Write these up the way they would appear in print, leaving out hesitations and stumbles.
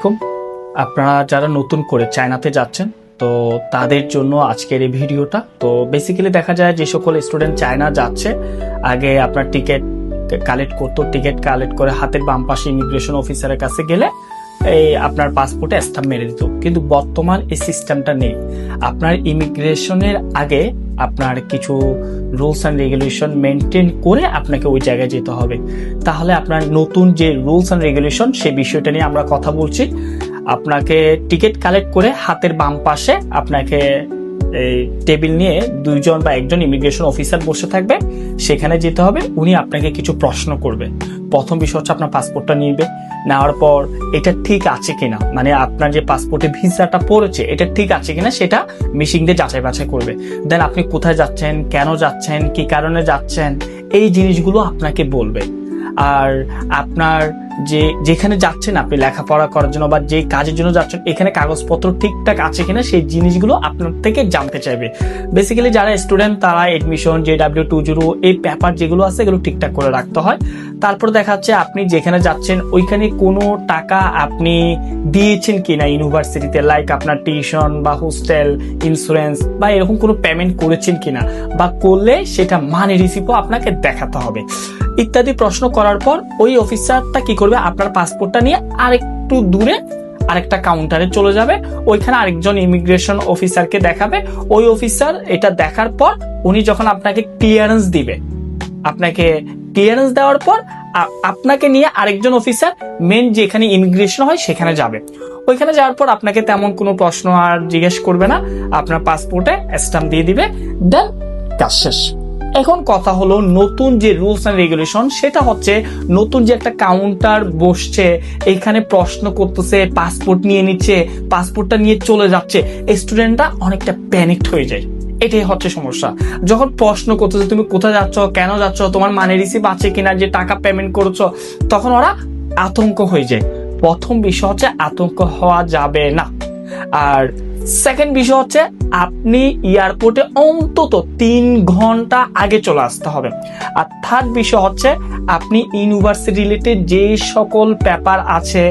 আলাইকুম। আপনারা যারা নতুন করে চায়নাতে যাচ্ছেন তো তাদের জন্য আজকের এই ভিডিওটা। তো বেসিক্যালি দেখা যায় যে সকল স্টুডেন্ট চায়না যাচ্ছে, আগে আপনার টিকিট কালেক্ট করতো, টিকিট কালেক্ট করে হাতের বাম পাশে ইমিগ্রেশন অফিসারের কাছে গেলে এই আপনার পাসপোর্টে স্ট্যাম্প মেরে দিত। কিন্তু বর্তমান এই সিস্টেমটা নেই। আপনার ইমিগ্রেশনের আগে আপনার কিছু রুলস অ্যান্ড রেগুলেশন মেনটেন করে আপনাকে ওই জায়গায় যেতে হবে। তাহলে আপনার নতুন যে রুলস অ্যান্ড রেগুলেশন সেই বিষয়টা নিয়ে আমরা কথা বলছি। আপনাকে টিকিট কালেক্ট করে হাতের বাম পাশে আপনাকে এই টেবিল নিয়ে দুইজন বা একজন ইমিগ্রেশন অফিসার বসে থাকবে, সেখানে যেতে হবে। উনি আপনাকে কিছু প্রশ্ন করবে। প্রথম বিষয় হচ্ছে আপনার পাসপোর্টটা নিবে, নেওয়ার পর এটা ঠিক আছে কিনা, মানে আপনার যে পাসপোর্টে ভিসাটা পড়েছে এটা ঠিক আছে কিনা সেটা মিশিং দিয়ে যাচাই বাছাই করবে। দেন আপনি কোথায় যাচ্ছেন, কেন যাচ্ছেন, কি কারণে যাচ্ছেন, এই জিনিসগুলো আপনাকে বলবে। আর আপনার যেখানে যাচ্ছেন আপনি লেখাপড়া করার জন্য বা যে কাজের জন্য যাচ্ছেন এখানে কাগজপত্র ঠিকঠাক আছে কিনা সেই জিনিসগুলো আপনার থেকে জানতে চাইবে। বেসিক্যালি যারা স্টুডেন্ট তারা এডমিশন JW20 এই পেপার যেগুলো আছে এগুলো ঠিকঠাক করে রাখতে হয়। তারপর দেখা যাচ্ছে আপনি যেখানে যাচ্ছেন ওইখানে কোনো টাকা আপনি দিয়েছেন কিনা ইউনিভার্সিটিতে, লাইক আপনার টিউশন বা হোস্টেল, ইন্স্যুরেন্স বা এরকম কোনো পেমেন্ট করেছেন কিনা, বা করলে সেটা মানি রিসিপ্টও আপনাকে দেখাতে হবে ইত্যাদি প্রশ্ন করার পর ওই অফিসারটা কি করবে, আপনার পাসপোর্টটা নিয়ে আরেকটু দূরে আরেকটা কাউন্টারে চলে যাবে। ওইখানে আরেকজন ইমিগ্রেশন অফিসারকে দেখাবে। ওই অফিসার এটা দেখার পর উনি যখন আপনাকে ক্লিয়ারেন্স দিবে, আপনাকে ক্লিয়ারেন্স দেওয়ার পর আপনাকে নিয়ে আরেকজন অফিসার মেন যেখানে ইমিগ্রেশন হয় সেখানে যাবে। ওইখানে যাওয়ার পর আপনাকে তেমন কোনো প্রশ্ন আর জিজ্ঞেস করবে না, আপনার পাসপোর্টে স্ট্যাম্প দিয়ে দিবে, দেন কাজ শেষ। এখন কথা হলো নতুন যে রুলস এন্ড রেগুলেশন, সেটা হচ্ছে নতুন যে একটা কাউন্টার বসছে, এখানে প্রশ্ন করতেছে, পাসপোর্ট নিয়ে নিচ্ছে, পাসপোর্টটা নিয়ে চলে যাচ্ছে, স্টুডেন্টরা অনেকটা প্যানিকড হয়ে যায়। এটাই হচ্ছে সমস্যা। যখন প্রশ্ন করতেছে তুমি কোথায় যাচ্ছ, কেন যাচ্ছ, তোমার মানি রিসিপ্ট আছে কিনা, যে টাকা পেমেন্ট করেছো, তখন ওরা আতঙ্ক হয়ে যায়। প্রথম বিষয় হচ্ছে আতঙ্ক হওয়া যাবে না। আর সেকেন্ড বিষয় হচ্ছে আপনি এয়ারপোর্টে অন্তত 3 ঘন্টা আগে চলে আসতে হবে। আর থার্ড বিষয় হচ্ছে আপনি ইউনিভার্সিটি রিলেটেড যে সকল পেপার আছে,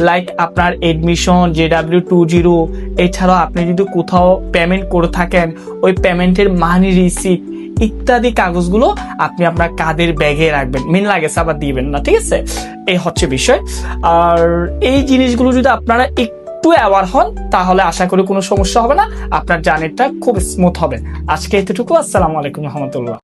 লাইক আপনার এডমিশন, JW20, এছাড়াও আপনি যদি কোথাও পেমেন্ট করে থাকেন ওই পেমেন্টের মানি রিসিপ্ট ইত্যাদি কাগজগুলো আপনি আপনার কাঁধের ব্যাগে রাখবেন, মেন লাগেজ আবার দিবেন না, ঠিক আছে? এই হচ্ছে বিষয়। আর এই জিনিসগুলো যদি আপনারা একটু অ্যাওয়ার হন তাহলে আশা করি কোনো সমস্যা হবে না, আপনার জার্নিটা খুব স্মুথ হবে। আজকে এতটুকু। আসসালামু আলাইকুম রহমতুল্লাহ।